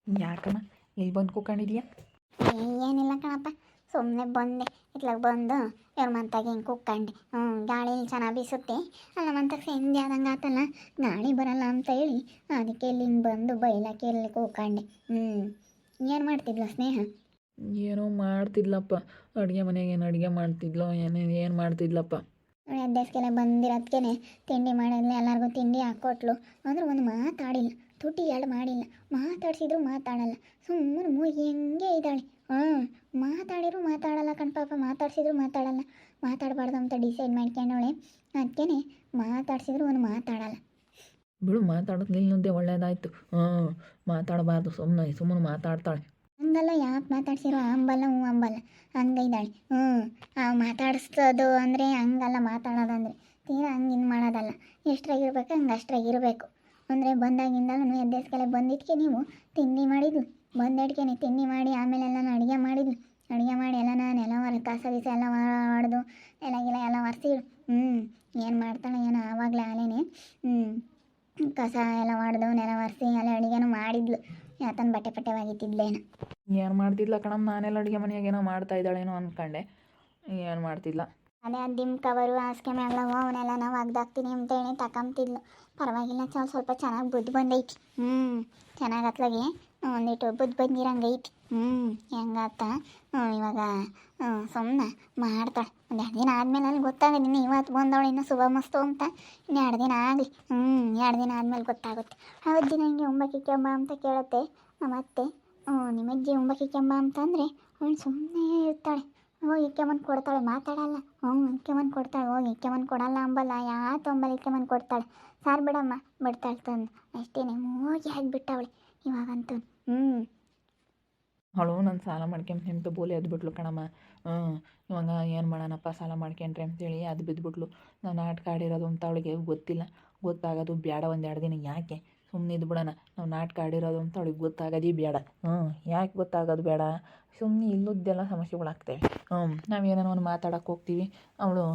ಯಾಕಮ್ಮ ಇಲ್ಲಿ ಬಂದು ಕೂಕೊಂಡಿದ್ಯಾ? ಏನಿಲ್ಲ ಕಣಪ್ಪ, ಸುಮ್ಮನೆ ಬಂದೆ. ಇತ್ಲಾಗ ಬಂದು ಇವ್ರ ಮಂತಾಗ ಹಿಂಗೆ ಕುಕ್ಕಂಡೆ. ಗಾಳಿ ಚೆನ್ನಾಗಿ ಬೀಸುತ್ತೆ, ಅಲ್ಲ ಮಂತಾಗ ಸಂಜೆ ಆದಂಗೆ ಆತಲ್ಲ, ಗಾಳಿ ಬರಲ್ಲ ಅಂತ ಹೇಳಿ ಅದಕ್ಕೆ ಇಲ್ಲಿ ಹಿಂಗೆ ಬಂದು ಬೈಲಾಕೆ ಇಲ್ಲಿ ಕೂಕ್ಕಂಡೆ. ಏನು ಮಾಡ್ತಿದ್ಲ ಸ್ನೇಹ? ಏನೋ ಮಾಡ್ತಿದ್ಲಪ್ಪ, ಅಡುಗೆ ಮನೆಗೆ ಏನು ಅಡುಗೆ ಮಾಡ್ತಿದ್ಲೋ ಏನು ಮಾಡ್ತಿದ್ಲಪ್ಪ. ಎದ್ದೇಸ್ಕೆಲೆ ಬಂದಿರೋದಕ್ಕೆ ತಿಂಡಿ ಮಾಡಿದ್ಲು, ಎಲ್ಲರಿಗೂ ತಿಂಡಿ ಹಾಕ್ಕೊಟ್ಲು. ಅಂದ್ರೆ ಒಂದು ಮಾತಾಡಿಲ್ಲ, ತುಟಿ ಎರಡು ಮಾಡಿಲ್ಲ. ಮಾತಾಡ್ಸಿದ್ರು ಮಾತಾಡಲ್ಲ, ಸುಮ್ಮನೆ ಮೂಗಿ ಹೆಂಗೆ ಇದ್ದಾಳೆ. ಮಾತಾಡಿದ್ರು ಮಾತಾಡಲ್ಲ ಕಣ್ಪಾಪ, ಮಾತಾಡ್ಸಿದ್ರು ಮಾತಾಡಲ್ಲ. ಮಾತಾಡಬಾರ್ದು ಅಂತ ಡಿಸೈಡ್ ಮಾಡ್ಕೊಂಡವಳೆ, ಅದಕ್ಕೆ ಮಾತಾಡ್ಸಿದ್ರು ಒಂದು ಮಾತಾಡಲ್ಲ. ಬಿಡು, ಮಾತಾಡೋದು ನಿಲ್ಲುಂದೆ ಒಳ್ಳೇದಾಯ್ತು. ಮಾತಾಡಬಾರ್ದು, ಸುಮ್ಮನೆ ಮಾತಾಡ್ತಾಳೆ. ಹಂಗಲ್ಲ, ಯಾಕೆ ಮಾತಾಡ್ಸಿರೋ ಅಂಬಲ್ಲ ಅಂಬಲ್ಲ ಹಂಗೈದಾಳೆ. ಮಾತಾಡಿಸೋದು ಅಂದರೆ ಹಂಗಲ್ಲ, ಮಾತಾಡೋದಂದರೆ ತೀರಾ ಹಂಗೆ ಇನ್ನು ಮಾಡೋದಲ್ಲ. ಎಷ್ಟ್ರಾಗಿರ್ಬೇಕು ಹಂಗೆ ಅಷ್ಟ್ರಾಗಿರಬೇಕು. ಅಂದರೆ ಬಂದಾಗಿಂದಲೂ ಎದ್ದೇಸ್ಕೆಲೆ ಬಂದಿದ್ದಕ್ಕೆ ನೀವು ತಿಂಡಿ ಮಾಡಿದ್ಲು, ಬಂದಡ್ಕೆ ತಿಂಡಿ ಮಾಡಿ ಆಮೇಲೆ ಎಲ್ಲ ಅಡುಗೆ ಮಾಡಿದ್ಲು. ಅಡುಗೆ ಮಾಡಿ ಎಲ್ಲನ ನೆಲ ಕಸ ಗೀಸ ಎಲ್ಲ ಹೊಡೆದು ಎಲ್ಲ ಒರೆಸಿಳು. ಏನು ಮಾಡ್ತಾಳೆ ಏನೋ ಆವಾಗಲೇ ಆಲೇನೆ. ಕಸ ಎಲ್ಲ ಹೊಡೆದು ನೆಲ ಒರೆಸಿ ಎಲ್ಲ ಅಡುಗೆನೂ ಮಾಡಿದ್ಲು. ಯಾತನ ಬಟ್ಟೆ ಒಗಿತಿದ್ಲೇನು. ಏನು ಮಾಡ್ತಿದ್ಲ ಕಣಮ್ಮ, ನಾನೆಲ್ಲ ಅಡುಗೆ ಮನೆಯಾಗ ಏನೋ ಮಾಡ್ತಾ ಇದ್ದಾಳೇನೋ ಅಂದ್ಕೊಂಡೆ. ಏನು ಮಾಡ್ತಿದ್ಲ. ಅದೇ ದಿಮ್ ಕವರು ಹಾಸಿಗೆ ಮೇಲೆ ಅವನ್ನೆಲ್ಲ ನಾವು ಒಗ್ದಾಕ್ತೀನಿ ಅಂತೇಳಿ ತಗೊಂತಿದ್ಲು. ಪರವಾಗಿಲ್ಲ, ಸ್ವಲ್ಪ ಚೆನ್ನಾಗಿ ಬುದ್ಧಿ ಬಂದೈತಿ. ಚೆನ್ನಾಗಿ ಹತ್ಲಾಗೆ ಒಂದಿಟ್ಟು ಬುದ್ಧಿ ಬಂದಿರಂಗೈತಿ. ಹೆಂಗಾತ ಇವಾಗ ಸುಮ್ಮನೆ ಮಾಡ್ತಾಳೆ. ಒಂದು 2 ದಿನ ಆದಮೇಲೆ ಅಲ್ಲಿ ಗೊತ್ತಾಗುತ್ತೆ. ಇನ್ನು ಇವತ್ತು ಬಂದವಳು ಇನ್ನು ಶುಭ ಮಸ್ತು ಅಂತ, ಇನ್ನು 2 ದಿನ ಆಗಲಿ. 2 ದಿನ ಆದಮೇಲೆ ಗೊತ್ತಾಗುತ್ತೆ. ಅವಜ್ಜಿ ನನಗೆ ಉಂಬಕ್ಕಿಕ್ಕೆಂಬ ಅಂತ ಕೇಳುತ್ತೆ ಮತ್ತೆ. ನಿಮ್ಮಜ್ಜಿ ಉಂಬಕ್ಕಿಕ್ಕೆಂಬ ಅಂತಂದರೆ ಅವಳು ಸುಮ್ಮನೆ ಇರ್ತಾಳೆ. ಹೋಗಿ ಇಕ್ಕೆಮಂದು ಕೊಡ್ತಾಳೆ, ಮಾತಾಡಲ್ಲ. ಇಕ್ಕೆಮಂದು ಕೊಡ್ತಾಳೆ, ಹೋಗಿ ಇಕ್ಕೆಮಂದು ಕೊಡಲ್ಲ ಅಂಬಲ್ಲ, ಯಾತು ಅಂಬಲ್ಲ, ಇಕ್ಕೆಮಂದು ಕೊಡ್ತಾಳೆ. ಸಾರು ಬಿಡಮ್ಮ ಬಿಡ್ತಾಳೆ ತಂದು, ಅಷ್ಟೇ ಹೋಗಿ ಆಗಿಬಿಟ್ಟವಳೆ ಇವಾಗಂತೂ. ಅವಳು ನಾನು ಸಾಲ ಮಾಡ್ಕೊಂತ ನಿಂತು ಬೋಲಿ ಬಿಟ್ಲು ಕಣಮ್ಮ. ಇವಾಗ ಏನು ಮಾಡೋಣಪ್ಪ, ಸಾಲ ಮಾಡ್ಕೊಂಡ್ರೆ ಅಂತೇಳಿ ಅದು ಬಿದ್ದುಬಿಟ್ಲು. ನಾನು ನಾಟಕ ಆಡಿರೋದು ಅಂತ ಅವಳಿಗೆ ಗೊತ್ತಿಲ್ಲ. ಗೊತ್ತಾಗೋದು ಬೇಡ, 1-2 ದಿನ ಯಾಕೆ ಸುಮ್ಮನೆ ಇದ್ಬಿಡೋಣ. ನಾವು ನಾಟಕ ಆಡಿರೋದು ಅಂತ ಅವಳಿಗೆ ಗೊತ್ತಾಗೋದೇ ಬೇಡ. ಯಾಕೆ ಗೊತ್ತಾಗೋದು ಬೇಡ, ಸುಮ್ಮನೆ ಇಲ್ಲದ್ದೆಲ್ಲ ಸಮಸ್ಯೆಗಳಾಗ್ತವೆ. ನಾವೇನೋ ಒಂದು ಮಾತಾಡೋಕೆ ಹೋಗ್ತೀವಿ, ಅವಳು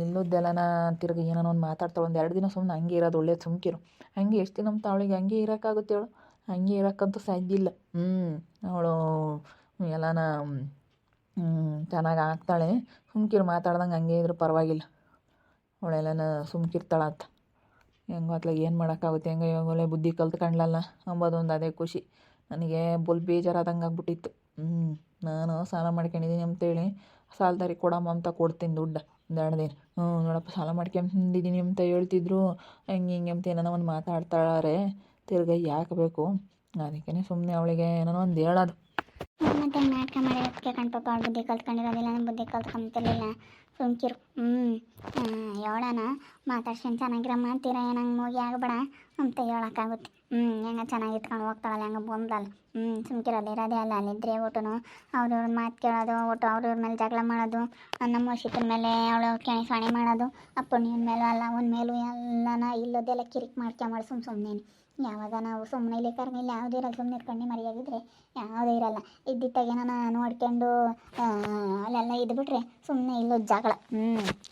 ಇಲ್ಲದ್ದೆಲ್ಲನ ತಿರ್ಗಿ ಏನೋ ಒಂದು ಮಾತಾಡ್ತಾಳೆ. 1-2 ದಿನ ಸುಮ್ಮನೆ ಹಂಗೆ ಇರೋದು ಒಳ್ಳೇದು, ಸುಮ್ಕಿರು. ಹಂಗೆ ಎಷ್ಟು ದಿನ ಅಂತ ಅವಳಿಗೆ ಹಂಗೆ ಇರೋಕ್ಕಾಗುತ್ತೆ ಹೇಳು? ಹಂಗೆ ಇರೋಕ್ಕಂತೂ ಸಾಧ್ಯ ಇಲ್ಲ. ಅವಳು ಎಲ್ಲನ ಚೆನ್ನಾಗಿ ಆಗ್ತಾಳೆ. ಸುಮ್ಕಿರು, ಮಾತಾಡ್ದಂಗೆ ಹಂಗೆ ಇದ್ರೂ ಪರವಾಗಿಲ್ಲ. ಅವಳೆಲ್ಲನ ಸುಮ್ಕಿರ್ತಾಳಂತ ಹೆಂಗೋ ಅತ್ಲಾಗ ಏನು ಮಾಡೋಕ್ಕಾಗುತ್ತೆ. ಹೆಂಗೆ ಇವಾಗ ಒಳ್ಳೆ ಬುದ್ಧಿ ಕಲ್ತ್ಕೊಂಡ್ಲಲ್ಲ ಅಂಬೋದೊಂದು ಅದೇ ಖುಷಿ. ನನಗೆ ಬುಲ್ ಬೇಜಾರಾದಂಗೆ ಆಗ್ಬಿಟ್ಟಿತ್ತು. ನಾನು ಸಾಲ ಮಾಡ್ಕೊಂಡಿದ್ದೀನಿ ಅಂತೇಳಿ ಸಾಲದಾರಿ ಕೊಡಮ್ಮ ಅಂತ ಕೊಡ್ತೀನಿ ದುಡ್ಡು 1-2 ದಿನ. ನೋಡಪ್ಪ ಸಾಲ ಮಾಡ್ಕೊಂಬಿಟ್ಟಿದ್ದೀನಿ ಅಂತ ಹೇಳ್ತಿದ್ರು, ಹಂಗೆ ಹಿಂಗೆ ಅಂತ ಏನೋ ಒಂದು ಮಾತಾಡ್ತಾಳೆ. ತಿರ್ಗಿ ಯಾಕೆ ಬೇಕು, ಅದಕ್ಕೆ ಸುಮ್ಮನೆ ಅವಳಿಗೆ ಏನೋ ಒಂದು ಹೇಳೋದು. ಮತ್ತೆ ನಾಟಕ ಮಾಡಿರೋದಕ್ಕೆ ಕಣ್ಪಾಪ ಅವ್ಳು ಬುದ್ಧಿ ಕಲ್ತ್ಕೊಂಡಿರೋದಿಲ್ಲ, ನಾನು ಬುದ್ಧಿ ಕಲ್ತ್ಕೊಂತಿರ್ಲಿಲ್ಲ. ಸುಮ್ಕಿರು. ಹೇಳೋಣ, ಮಾತಾಡ್ಸ್ಕೊಂಡು ಚೆನ್ನಾಗಿರೋ ಮಾಡ್ತೀರ, ಏನಂಗೆ ಮೂಗಿ ಆಗಬೇಡ ಅಂತ ಹೇಳೋಕ್ಕಾಗುತ್ತೆ. ಹೆಂಗೆ ಚೆನ್ನಾಗಿ ಇಟ್ಕೊಂಡು ಹೋಗ್ತಾಳಲ್ಲ, ಹೆಂಗೆ ಬಂದಲ್ಲ. ಸುಮ್ಕಿರೋದು ಇರೋದೇ ಅಲ್ಲ. ಅಲ್ಲಿದ್ದರೆ ಒಟ್ಟುನು ಅವ್ರವ್ರ ಮಾತು ಕೇಳೋದು, ಒಟ್ಟು ಅವ್ರವ್ರ ಮೇಲೆ ಜಗಳ ಮಾಡೋದು, ನಮ್ಮ ಶಿಕ್ಕನ ಮೇಲೆ ಅವಳು ಕೆಣಿಸ್ವಾಣಿ ಮಾಡೋದು, ಅಪ್ಪಣ್ಣಿನ ಮೇಲೂ ಅಲ್ಲ ಅವನ ಮೇಲೂ ಎಲ್ಲನ ಇಲ್ಲದೆಲ್ಲ ಕಿರಿಕ್ ಮಾಡ್ಕೊಂಬಾಳು ಸುಮ್ಮನೆ. ಯಾವಾಗ ನಾವು ಸುಮ್ಮನೆ ಇಲ್ಲಿ ಕರ್ಮಿಲ್ಲ ಯಾವುದೇ ಇರಲ್ಲ, ಸುಮ್ಮನೆ ಇಟ್ಕೊಂಡು ಮರಿಯಾಗಿದ್ದರೆ ಯಾವುದೇ ಇರಲ್ಲ. ಇದ್ದಿತ್ತಾಗೇನ ನೋಡ್ಕೊಂಡು ಅಲ್ಲೆಲ್ಲ ಇದ್ಬಿಟ್ರೆ ಸುಮ್ಮನೆ ಇಲ್ಲೋದು ಜಗಳ.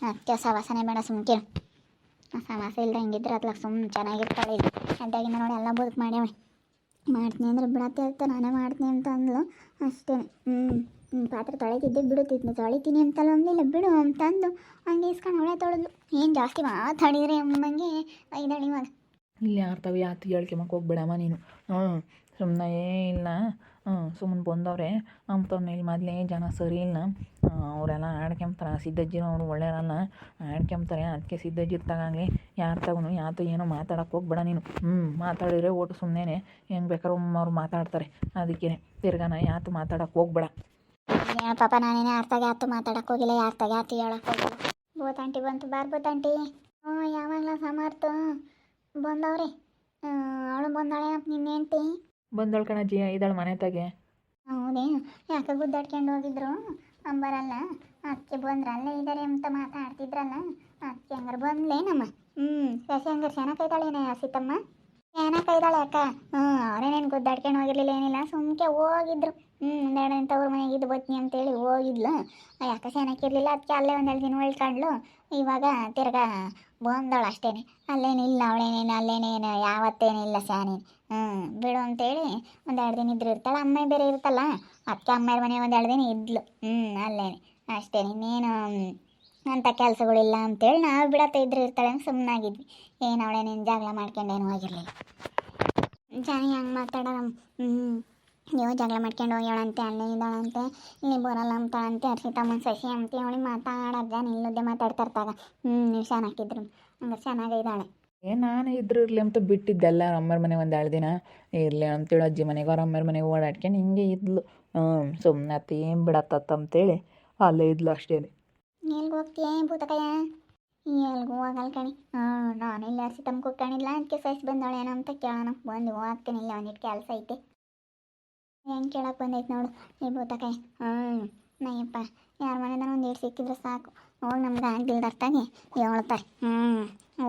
ಅದಕ್ಕೆ ಸವಾಸನೆ ಬೇಡ, ಸುಮ್ಕಿರು. ಸವಾಸ ಇಲ್ಲದೆ ಹಿಂಗಿದ್ರೆ ಅತ್ಲಾಗ ಸುಮ್ಮನೆ ಚೆನ್ನಾಗಿರ್ತಾಳೆ. ಇಲ್ಲಿ ಅಡ್ಡಾಗಿಂದ ನೋಡಿ ಎಲ್ಲ ಬದುಕು ಮಾಡ್ಯಾವೆ. ಮಾಡ್ತೀನಿ ಅಂದರೆ ಬಿಡತ್ತೆ ಅಂತ ನಾನೇ ಮಾಡ್ತೀನಿ ಅಂತ ಅಂದ್ಲು, ಅಷ್ಟೇ. ಪಾತ್ರೆ ತೊಳಿತಿದ್ದೆ ಬಿಡುತ್ತಿದ್ನು, ತೊಳಿತೀನಿ ಅಂತಲ್ಲ ಅಂದಿಲ್ಲ, ಬಿಡು ಅಂತಂದು ಹಂಗೆ ಇಸ್ಕೊಂಡು ಅವಳೇ ತೊಳೆದ್ಲು. ಏನು ಜಾಸ್ತಿ ಮಾತಾಡಿದರೆ ಅಮ್ಮಂಗೆ ಇದ್ದಾಳೆ ಇವಾಗ. ಇಲ್ಲಿ ಯಾರ್ತವೆ ಯಾತು ಹೇಳ್ಕೊಂಬಕ್ಕೆ ಹೋಗ್ಬೇಡಮ್ಮ ನೀನು. ಸುಮ್ಮನೆ ಇಲ್ಲ, ಸುಮ್ಮನೆ ಬಂದವ್ರೆ ಅಂಥವ್ರನ್ನ ಇಲ್ಲಿ ಮೊದಲೇ ಜನ ಸರಿ ಇಲ್ಲ. ಅವರೆಲ್ಲ ಆಡ್ಕೊಂತಾರೆ. ಸಿದ್ದಜ್ಜಿನೂ ಅವರು ಒಳ್ಳೆಯರಲ್ಲ, ಆಡ್ಕೊಂತಾರೆ. ಅದಕ್ಕೆ ಸಿದ್ದಜ್ಜಿ ತಗಂಗೆ ಯಾರು ತಗೊಂಡು ಯಾತು ಏನೋ ಮಾತಾಡೋಕೆ ಹೋಗ್ಬೇಡ ನೀನು. ಮಾತಾಡಿದರೆ ಓಟು ಸುಮ್ಮನೆ ಹೆಂಗೆ ಬೇಕಾದ್ರೂ ಅವ್ರು ಮಾತಾಡ್ತಾರೆ. ಅದಕ್ಕೆ ತಿರ್ಗಾನ ಯಾತು ಮಾತಾಡೋಕೆ ಹೋಗ್ಬೇಡ. ಪಾಪ ನಾನೇನೇ ಅರ್ಥಾಗ ಯಾತು ಮಾತಾಡೋಕೆ ಹೋಗಿಲ್ಲ, ಯಾರ್ತಾಗ ಯಾತು ಹೇಳೋಕೆ ಹೋಗಿಲ್ಲ. ಬೋತಾಂಟಿ ಬಂತು, ಬಾರ್ ಬೋತಾಂಟಿ. ಯಾವಾಗಲ ಸಮರ್ಥ ಬಂದವ್ರೆ. ಅವಳು ಬಂದಾಳೆ ನಿನ್ನ ಹೆಂಡ್ತಿ. ಬಂದಳು ಕಣಜ್ಜಿ, ಇದ್ದಾಳೆ ಮನೆ ತಾಗೆ. ಹೌದೇ, ಯಾಕೆ ಗುದ್ದಾಡ್ಕೊಂಡು ಹೋಗಿದ್ರು ಅಂಬರಲ್ಲ, ಅದಕ್ಕೆ ಬಂದ್ರೆ ಅಲ್ಲೇ ಇದ್ದಾರೆ ಅಂತ ಮಾತಾಡ್ತಿದ್ರಲ್ಲ, ಅದಕ್ಕೆ ಹಂಗಾರೆ ಬಂದ್ಲೇನಮ್ಮ. ಶಶಿ ಹಂಗಾರೆ ಚೆನ್ನಾಗೈತಾಳೇನೆ ಸೀತಮ್ಮ. ಏನಕ್ಕ ಇದ್ದಾಳೆ ಅಕ್ಕ. ಅವರೇನೇನು ಗುದ್ದಾಡ್ಕೊಂಡು ಹೋಗಿರ್ಲಿಲ್ಲ, ಏನಿಲ್ಲ, ಸುಮ್ಕೆ ಹೋಗಿದ್ರು. ಒಂದೆರಡು ದಿನ ತವ್ರ ಮನೆಗೆ ಇದು ಬತ್ನಿ ಅಂತೇಳಿ ಹೋಗಿದ್ಲು. ಯಾಕೆ ಚೆನ್ನಾಗಿರ್ಲಿಲ್ಲ, ಅದಕ್ಕೆ ಅಲ್ಲೇ ಒಂದೆರಡು ದಿನ ಉಳ್ಕೊಂಡ್ಲು. ಇವಾಗ ತಿರ್ಗಾ ಬಂದವಳು ಅಷ್ಟೇನೆ. ಅಲ್ಲೇನಿಲ್ಲ ಅವಳೇನೇನು, ಅಲ್ಲೇನೇನು ಯಾವತ್ತೇನಿಲ್ಲ ಸ್ಯಾನೇನು. ಬಿಡು ಅಂತೇಳಿ ಒಂದೆರಡು ದಿನ ಇದ್ರು ಇರ್ತಾಳೆ. ಅಮ್ಮ ಬೇರೆ ಇರ್ತಲ್ಲ, ಅದಕ್ಕೆ ಅಮ್ಮಾರ ಮನೆ ಒಂದೆರಡು ದಿನ ಇದ್ಲು. ಅಲ್ಲೇನೆ ಅಷ್ಟೇ, ಇನ್ನೇನು ಅಂಥ ಕೆಲಸಗಳಿಲ್ಲ ಅಂತೇಳಿ ನಾವು ಬಿಡತ್ತೆ ಇದ್ರೆ ಇರ್ತಾಳೆ ಅಂತ ಸುಮ್ಮನಾಗಿದ್ವಿ. ಏನು ಅವಳೇನೇನು ಜಗಳ ಮಾಡ್ಕೊಂಡೇನು ಹೋಗಿರಲಿಲ್ಲ. ಜಾನಿ ಹಂಗೆ ಮಾತಾಡೋ. ನೀವು ಜಗಳ ಮಾಡ್ಕೊಂಡು ಹೋಗ್ಯಾಳಂತೆ, ಅಲ್ಲೇ ಇದ್ದಾಳಂತೆ, ಇಲ್ಲಿ ಬರಲ್ಲ ಅಂತಾಳಂತೆ, ಅರ್ಷಿತಮ್ಮನ ಸಸಿ ಅಂತೆ ಅವಳಿಗೆ ಮಾತಾಡೋದು ಜಾನಿ ಇಲ್ಲದೆ ಮಾತಾಡ್ತಾ ಇರ್ತಾಗ. ನೀವು ಚೆನ್ನಾಗಿದ್ರು ಹಂಗೆ ಚೆನ್ನಾಗಿದ್ದಾಳೆ. ನಾನು ಇದ್ರು ಇರಲಿ ಅಂತ ಬಿಟ್ಟಿದ್ದೆಲ್ಲ ಅಮ್ಮರ ಮನೆ ಒಂದು 2 ದಿನ ಇರಲಿ ಅಂತೇಳಿ ಅಜ್ಜಿ ಮನೆಗೆ ಅವ್ರ ಅಮ್ಮರ ಮನೆಗೆ ಓಡಾಡ್ಕೊಂಡು ಹಿಂಗೆ ಇದ್ಲು. ಸುಮ್ಮನೆ ಅತ್ತ ಏನು ಬಿಡತ್ತತ್ತ ಅಂತೇಳಿ ಅಲ್ಲೇ ಇದ್ಲು ಅಷ್ಟೇ. ಎಲ್ಗೆ ಹೋಗ್ತೀಯ ಭೂತಕಯ್ಯ? ಎಲ್ಗೂ ಹೋಗಲ್ಲ ಕಣಿ. ನಾನು ಇಲ್ಲಿ ಅರ್ಷಿತಮ್ಮ ಕೂತ್ಕೊಂಡಿಲ್ಲ, ಅದಕ್ಕೆ ಸಸಿ ಬಂದವಳೇನೋ ಅಂತ ಕೇಳೋಣ ಬಂದು ಹೋಗ್ತೀನಿಲ್ಲ, ಒಂದಿಟ್ಟು ಕೆಲಸ ಐತೆ. ಹೆಂಗೆ ಕೇಳಕ್ಕೆ ಬಂದೈತೆ ನೋಡು ಈ ಭೂತಕಾಯಿ. ನಯ್ಯಪ್ಪ, ಯಾರ ಮನೆದಾನ ಒಂದು ಏಟು ಸಿಕ್ಕಿದ್ರೆ ಸಾಕು, ಹೋಗಿ ನಮ್ಗೆ ಆಗ್ದಿಲ್ದರ್ತಾಗಿ ಹೇಳ್ತಾರೆ.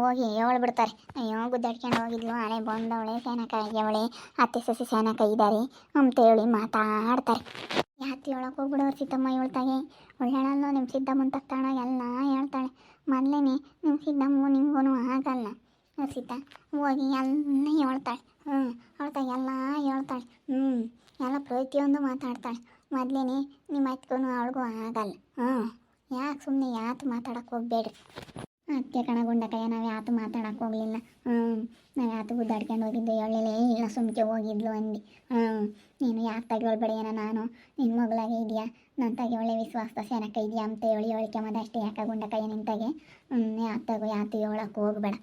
ಹೋಗಿ ಹೇಳ್ಬಿಡ್ತಾರೆ, ಅಯ್ಯೋ ಗುದ್ದಾಡ್ಕೊಂಡು ಹೋಗಿದ್ಲು, ಹಳೆ ಬಂದವಳೆ, ಸೇನಕಾಯಿ ಅವಳೆ, ಅತ್ತೆ ಸಸಿ ಸೇನಕಾಯಿ ಇದ್ದಾರೆ ಅಂತೇಳಿ ಮಾತಾಡ್ತಾರೆ. ಯಾಕೆ ಹೇಳಕ್ಕೆ ಹೋಗ್ಬಿಡೋರು ಸಿದ್ದಮ್ಮ ಹೇಳ್ತಾಗೆ. ಒಳ್ಳೆಳಲ್ಲ ನಿಮ್ಮ ಸಿದ್ದಮ್ಮನ ತಕ್ತಾಳ ಎಲ್ಲ ಹೇಳ್ತಾಳೆ. ಮೊದಲೇನೆ ನಿಮ್ಮ ಸಿದ್ದಮ್ಮ ನಿಮಗೂ ಆಗಲ್ಲ ಸೀತಾ, ಹೋಗಿ ಎಲ್ಲ ಹೇಳ್ತಾಳೆ. ಹೇಳ್ತಾಳೆ ಎಲ್ಲ ಹೇಳ್ತಾಳೆ. ಎಲ್ಲ ಪ್ರತಿಯೊಂದು ಮಾತಾಡ್ತಾಳೆ. ಮೊದಲೇನೆ ನಿಮ್ಮ ಅತ್ಗೂ ಅವಳಿಗೂ ಆಗಲ್ಲ. ಯಾಕೆ ಸುಮ್ಮನೆ ಯಾತು ಮಾತಾಡಕ್ಕೆ ಹೋಗ್ಬೇಡ್ರಿ. ಅದಕ್ಕೆ ಕಣ ಗುಂಡಕಯ್ಯ, ನಾವು ಯಾತು ಮಾತಾಡಕ್ಕೆ ಹೋಗಲಿಲ್ಲ. ನಾವು ಯಾತು ಗುದ್ದಾಡ್ಕೊಂಡು ಹೋಗಿದ್ದು ಹೇಳಲೇ ಇಲ್ಲ, ಸುಮ್ಕೆ ಹೋಗಿದ್ಲು ಅಂದು. ನೀನು ಯಾಕೆ ತೆಗಿಯೋಳ್ಬೇಡ, ಏನೋ ನಾನು ನಿನ್ನ ಮಗಳಾಗೆ ಇದೆಯಾ, ನನ್ನ ತೆಗೆ ಒಳ್ಳೆ ವಿಶ್ವಾಸದ ಸೆನಕ ಇದೆಯಾ ಅಂತ ಹೇಳಿಕೆ ಅಷ್ಟೇ. ಯಾಕೆ ಗುಂಡಕಯ್ಯ ನಿಂತಾಗೆ ಯಾತಾಗೋ ಯಾತು ಹೇಳಕ್ಕೆ ಹೋಗ್ಬೇಡ.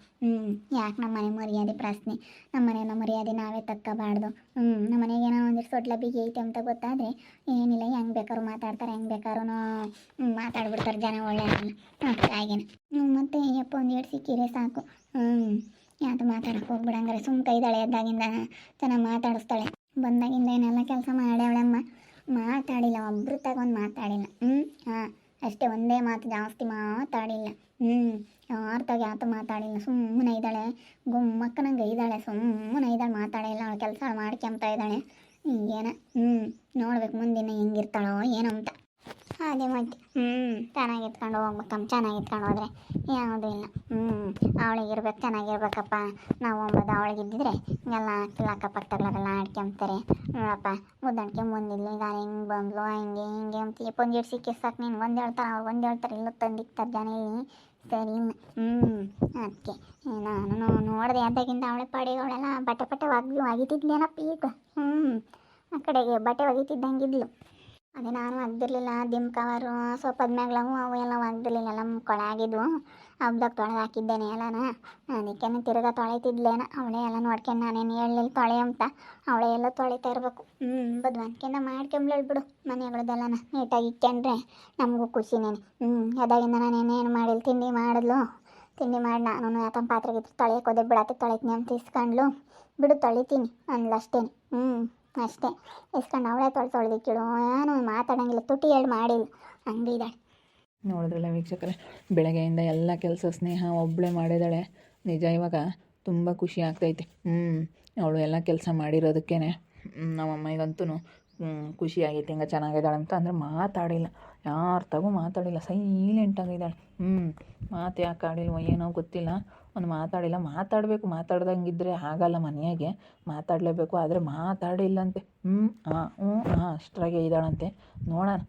ಯಾಕೆ ನಮ್ಮ ಮನೆ ಮರ್ಯಾದೆ ಪ್ರಶ್ನೆ, ನಮ್ಮ ಮನೆಯ ಮರ್ಯಾದೆ ನಾವೇ ತಕ್ಕೋಬಾರ್ದು. ನಮ್ಮ ಮನೆಗೆ ಏನೋ ಒಂದಿಷ್ಟು ಸೊಟ್ಲ ಬಿಗಿ ಐತೆ ಅಂತ ಗೊತ್ತಾದರೆ ಏನಿಲ್ಲ, ಹೆಂಗೆ ಬೇಕಾದ್ರು ಮಾತಾಡ್ತಾರೆ, ಹೆಂಗೆ ಬೇಕಾದ್ರೂ ಮಾತಾಡ್ಬಿಡ್ತಾರೆ ಜನ, ಒಳ್ಳೆ ಆಗಲ್ಲ ಹಾಗೇನೆ. ಮತ್ತು ಯಪ್ಪ ಒಂದು ಏಟು ಸಿಕ್ಕಿದ್ರೆ ಸಾಕು. ಯಾತು ಮಾತಾಡಕ್ಕೆ ಹೋಗ್ಬಿಡಂಗಾರೆ ಸುಮ್ಮ ಕೈದಾಳೆ, ಎದ್ದಾಗಿಂದ ಚೆನ್ನಾಗಿ ಮಾತಾಡಿಸ್ತಾಳೆ. ಬಂದಾಗಿಂದ ಏನೆಲ್ಲ ಕೆಲಸ ಮಾಡ್ಯಾವಳಮ್ಮ, ಮಾತಾಡಿಲ್ಲ, ಒಬ್ರು ತಗೊಂಡು ಮಾತಾಡಿಲ್ಲ. ಅಷ್ಟೇ, ಒಂದೇ ಮಾತು ಜಾಸ್ತಿ ಮಾತಾಡಿಲ್ಲ. ಯಾರ್ತಾಗ ಯಾತು ಮಾತಾಡಿಲ್ಲ, ಸುಮ್ಮನೆ ಇದ್ದಾಳೆ, ಗುಮ್ಮಕ್ಕನಂಗೆ ಇದ್ದಾಳೆ, ಸುಮ್ಮನೆ ಇದ್ದಾಳೆ, ಮಾತಾಡಿಲ್ಲ. ಅವಳು ಕೆಲಸ ಮಾಡ್ಕೊಂತ ಇದ್ದಾಳೆ. ಏನ ನೋಡ್ಬೇಕು ಮುಂದಿನ ಹೆಂಗಿರ್ತಾಳೋ ಏನೋ ಅಂತ. ಅದೇ ಮತ್ತೆ ಚೆನ್ನಾಗಿ ಎತ್ಕೊಂಡು ಹೋಗ್ಬೇಕಮ್ಮ, ಚೆನ್ನಾಗಿ ಎತ್ಕೊಂಡು ಹೋದ್ರೆ ಯಾವುದೂ ಇಲ್ಲ. ಅವಳಿಗಿರ್ಬೇಕು, ಚೆನ್ನಾಗಿರ್ಬೇಕಪ್ಪ. ನಾವು ಒಂಬತ್ತು ಅವಳಿಗಿದ್ದಿದ್ರೆ ಎಲ್ಲ ಆಗ್ತಿಲ್ಲ, ಅಕ್ಕಪಕ್ಕದವರೆಲ್ಲ ಆಡ್ಕೊಂತಾರೆ. ನೋಡಪ್ಪ ಮುದ್ದಾಡ್ಕೆ ಮುಂದಿಲ್ಲ, ಈಗ ಹಿಂಗೆ ಬಂದ್ಲು ಹಿಂಗೆ ಹಿಂಗೆ ಅಂತ ಪೊಂಜೇಟ್ ಸಿಕ್ಕಿ ಸಾಕು. ನೀನು ಒಂದು ಹೇಳ್ತಾರೆ, ಅವ್ರು ಒಂದು ಹೇಳ್ತಾರೆ, ಇಲ್ಲೂ ತಂದಿಕ್ತಾರೆ ಜನ ಇಲ್ಲಿ ಸರಿ ಇಲ್ಲ. ಅದಕ್ಕೆ ನಾನು ನೋಡಿದೆ, ಅದಾಗಿಂದ ಅವಳೆ ಪಡೆಯವಳೆಲ್ಲ ಬಟ್ಟೆ ಒಗಿತಿದ್ಲೇನಪ್ಪ ಈಗ. ಆ ಕಡೆಗೆ ಬಟ್ಟೆ ಒಗಿತಿದ್ದಂಗಿದ್ಲು. ಅದೇ ನಾನು ಒಗ್ದಿರ್ಲಿಲ್ಲ, ದಿಮ್ ಕವರು ಸೊಪ್ಪದ ಮ್ಯಾಗ್ಲವು ಅವು ಎಲ್ಲ ಒಗ್ದಿರ್ಲಿಲ್ಲ, ಎಲ್ಲ ಕೊಳಾಗಿದ್ವು. ಹಬ್ದಾಗ ತೊಳೆದು ಹಾಕಿದ್ದೇನೆ ಎಲ್ಲನ, ಅದಕ್ಕೇನೆ ತಿರ್ಗಾ ತೊಳಿತಿದ್ಲೇನ. ಅವಳೇ ಎಲ್ಲ ನೋಡ್ಕೊಂಡು ನಾನೇನು ಹೇಳಲಿಲ್ಲ ತೊಳೆ ಅಂತ, ಅವಳೇ ಎಲ್ಲ ತೊಳಿತಾ ಇರಬೇಕು. ಬದ್ವಂತಿಕೆಯಿಂದ ಮಾಡ್ಕೊಂಬ್ಳೇಳ್ಬಿಡು ಮನೆಗಳದೆಲ್ಲನ ನೀಟಾಗಿ ಇಕ್ಕೊಂಡ್ರೆ ನಮಗೂ ಖುಷಿನೇನೆ. ಅದಾಗಿಂದ ನಾನೇನೇನು ಮಾಡಿಲ್ಲ, ತಿಂಡಿ ಮಾಡಿದ್ಲು, ತಿಂಡಿ ಮಾಡಿ ನಾನು ಯಾಕಂದ್ರೆ ಪಾತ್ರೆಗೆ ತೊಳೆಯಕ್ಕೆ ಹೋದೆ, ಬಿಡತ್ತೆ ತೊಳಿತೀನಿ ಅಂತ ಇಸ್ಕೊಂಡ್ಲು. ಬಿಡು ತೊಳಿತೀನಿ ಅಂದ್ಲು ಅಷ್ಟೇನೆ. ಅಷ್ಟೇ ಇಸ್ಕೊಂಡು ಅವಳೇ ತೊಳೆದಿಕ್ಕಿಡು, ನಾನು ಮಾತಾಡೋಂಗಿಲ್ಲ, ತುಟಿ ಎರಡು ಮಾಡಿಲ್ಲ, ಹಂಗೆ ಇದ್ದಾಳೆ. ನೋಡಿದ್ರಲ್ಲ ವೀಕ್ಷಕರೇ, ಬೆಳಗ್ಗೆಯಿಂದ ಎಲ್ಲ ಕೆಲಸ ಸ್ನೇಹ ಒಬ್ಬಳೇ ಮಾಡಿದಾಳೆ. ನಿಜ ಇವಾಗ ತುಂಬ ಖುಷಿ ಆಗ್ತೈತೆ. ಅವಳು ಎಲ್ಲ ಕೆಲಸ ಮಾಡಿರೋದಕ್ಕೇ ನಮ್ಮಮ್ಮಗಂತೂ ಖುಷಿಯಾಗೈತೆ. ಹಿಂಗೆ ಚೆನ್ನಾಗಿದ್ದಾಳೆ ಅಂತ ಅಂದರೆ ಮಾತಾಡಿಲ್ಲ, ಯಾರ ತಗೋ ಮಾತಾಡಿಲ್ಲ, ಸೈಲೆಂಟಾಗಿದ್ದಾಳೆ. ಮಾತು ಯಾಕೆ ಆಡಿಲ್ವೋ ಏನೋ ಗೊತ್ತಿಲ್ಲ, ಒಂದು ಮಾತಾಡಿಲ್ಲ. ಮಾತಾಡಬೇಕು, ಮಾತಾಡ್ದಂಗಿದ್ರೆ ಆಗಲ್ಲ, ಮನೆಯಾಗೆ ಮಾತಾಡಲೇಬೇಕು, ಆದರೆ ಮಾತಾಡಿಲ್ಲಂತೆ. ಅಷ್ಟ್ರಾಗೆ ಇದ್ದಾಳಂತೆ. ನೋಡೋಣ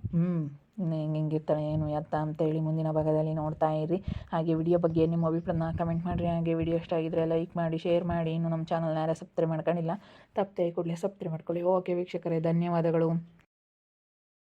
ಇನ್ನು ಹೆಂಗಿರ್ತಾಳೆ ಏನು ಎತ್ತ ಅಂತೇಳಿ ಮುಂದಿನ ಭಾಗದಲ್ಲಿ ನೋಡ್ತಾ ಇರಿ. ಹಾಗೆ ವಿಡಿಯೋ ಬಗ್ಗೆ ನಿಮ್ಮ ಅಭಿಪ್ರಾಯನ ಕಮೆಂಟ್ ಮಾಡಿರಿ. ಹಾಗೆ ವಿಡಿಯೋ ಇಷ್ಟ ಆಗಿದ್ರೆ ಲೈಕ್ ಮಾಡಿ, ಶೇರ್ ಮಾಡಿ. ಇನ್ನು ನಮ್ಮ ಚಾನಲ್ನ ಯಾರು ಸಬ್ಸ್ಕ್ರೈಬ್ ಮಾಡ್ಕೊಂಡಿಲ್ಲ, ತಪ್ಪದೆ ಕೂಡಲೇ ಸಬ್ಸ್ಕ್ರೈಬ್ ಮಾಡ್ಕೊಳ್ಳಿ. ಓಕೆ ವೀಕ್ಷಕರೇ, ಧನ್ಯವಾದಗಳು.